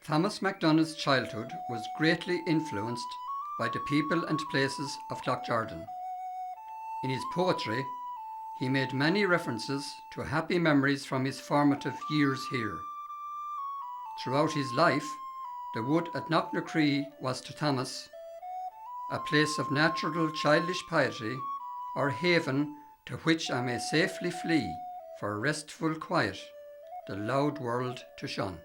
Thomas MacDonagh's childhood was greatly influenced by the people and places of Cloughjordan. In his poetry, he made many references to happy memories from his formative years here. Throughout his life, the wood at Knocknacree was to Thomas a place of natural childish piety, or haven to which I may safely flee for restful quiet, the loud world to shun.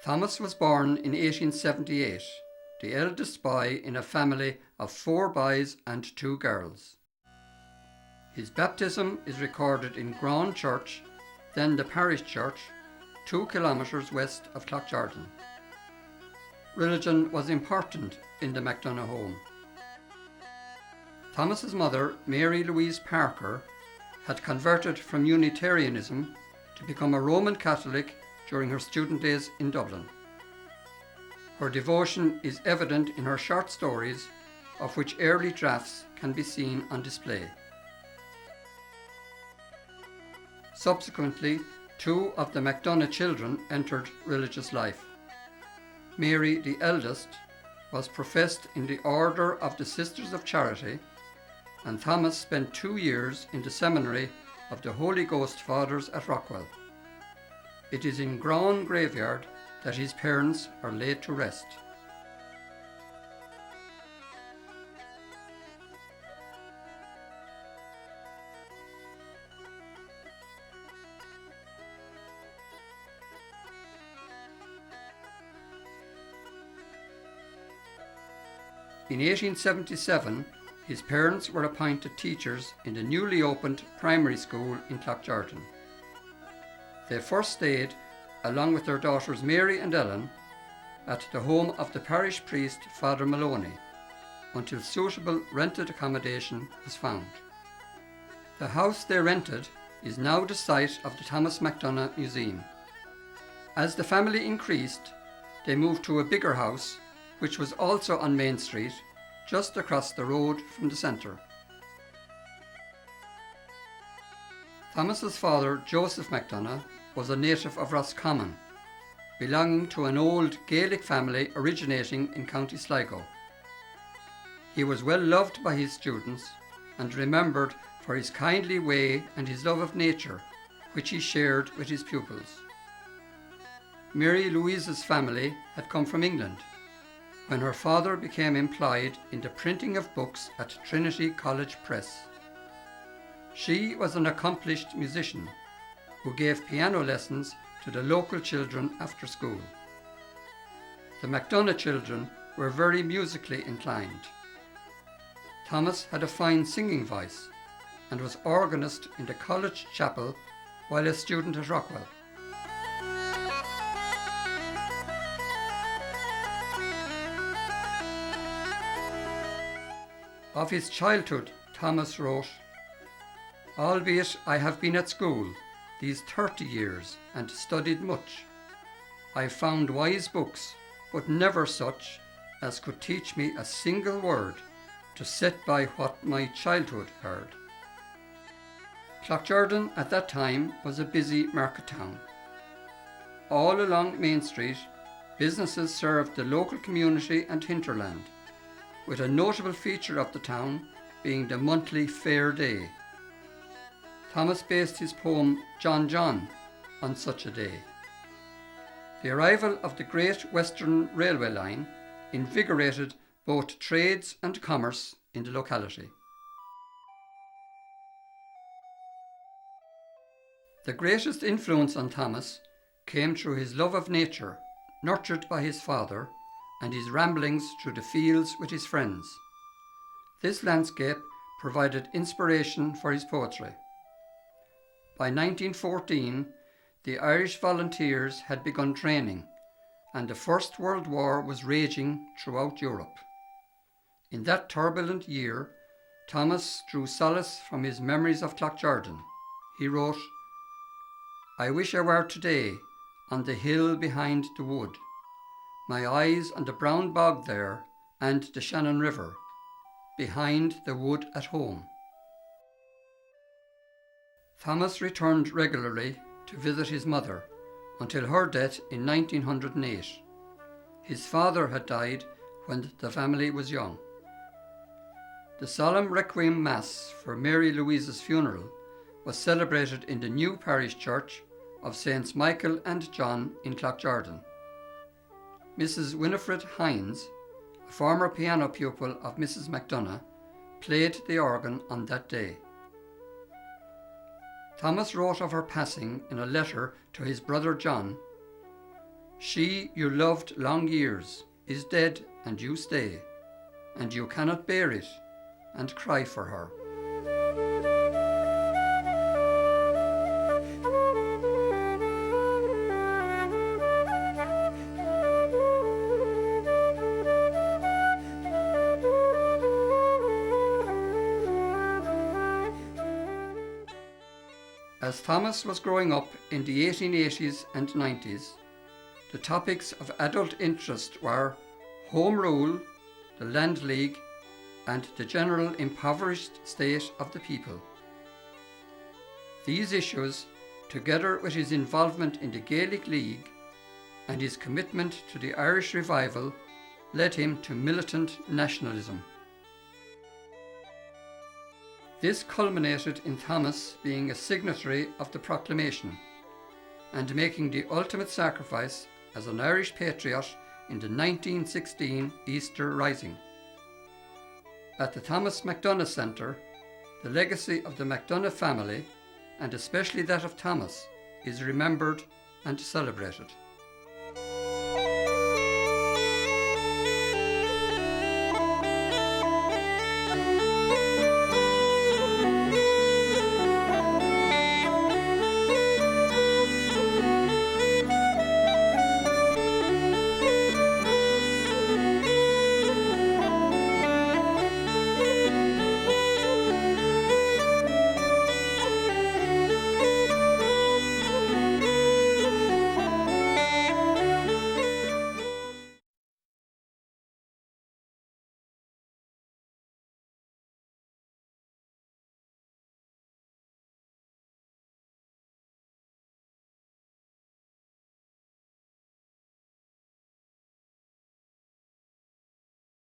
Thomas was born in 1878, the eldest boy in a family of 4 boys and 2 girls. His baptism is recorded in Grand Church, then the parish church, 2 kilometres west of Cloughjordan. Religion was important in the MacDonagh home. Thomas's mother, Mary Louise Parker, had converted from Unitarianism to become a Roman Catholic during her student days in Dublin. Her devotion is evident in her short stories, of which early drafts can be seen on display. Subsequently, 2 of the MacDonagh children entered religious life. Mary, the eldest, was professed in the Order of the Sisters of Charity, and Thomas spent 2 years in the Seminary of the Holy Ghost Fathers at Rockwell. It is in Grawn graveyard that his parents are laid to rest. In 1877, his parents were appointed teachers in the newly opened primary school in Cloughjordan. They first stayed, along with their daughters Mary and Ellen, at the home of the parish priest Father Maloney, until suitable rented accommodation was found. The house they rented is now the site of the Thomas MacDonagh Museum. As the family increased, they moved to a bigger house, which was also on Main Street, just across the road from the centre. Thomas's father, Joseph MacDonagh, was a native of Roscommon, belonging to an old Gaelic family originating in County Sligo. He was well loved by his students and remembered for his kindly way and his love of nature, which he shared with his pupils. Mary Louise's family had come from England when her father became employed in the printing of books at Trinity College Press. She was an accomplished musician who gave piano lessons to the local children after school. The MacDonagh children were very musically inclined. Thomas had a fine singing voice and was organist in the college chapel while a student at Rockwell. Of his childhood, Thomas wrote, "Albeit I have been at school these 30 years and studied much, I found wise books, but never such as could teach me a single word to set by what my childhood heard." Cloughjordan at that time was a busy market town. All along Main Street, businesses served the local community and hinterland, with a notable feature of the town being the monthly fair day. Thomas based his poem John John on such a day. The arrival of the Great Western Railway line invigorated both trades and commerce in the locality. The greatest influence on Thomas came through his love of nature, nurtured by his father, and his ramblings through the fields with his friends. This landscape provided inspiration for his poetry. By 1914, the Irish volunteers had begun training, and the First World War was raging throughout Europe. In that turbulent year, Thomas drew solace from his memories of Cloughjordan. He wrote, "I wish I were today on the hill behind the wood, my eyes on the brown bog there and the Shannon River, behind the wood at home." Thomas returned regularly to visit his mother, until her death in 1908. His father had died when the family was young. The solemn Requiem Mass for Mary Louise's funeral was celebrated in the new parish church of Saints Michael and John in Cloughjordan. Mrs. Winifred Hines, a former piano pupil of Mrs. MacDonagh, played the organ on that day. Thomas wrote of her passing in a letter to his brother John, "She you loved long years is dead and you stay, and you cannot bear it, and cry for her." As Thomas was growing up in the 1880s and 90s, the topics of adult interest were Home Rule, the Land League, and the general impoverished state of the people. These issues, together with his involvement in the Gaelic League and his commitment to the Irish revival, led him to militant nationalism. This culminated in Thomas being a signatory of the proclamation and making the ultimate sacrifice as an Irish patriot in the 1916 Easter Rising. At the Thomas MacDonagh Centre, the legacy of the MacDonagh family, and especially that of Thomas, is remembered and celebrated.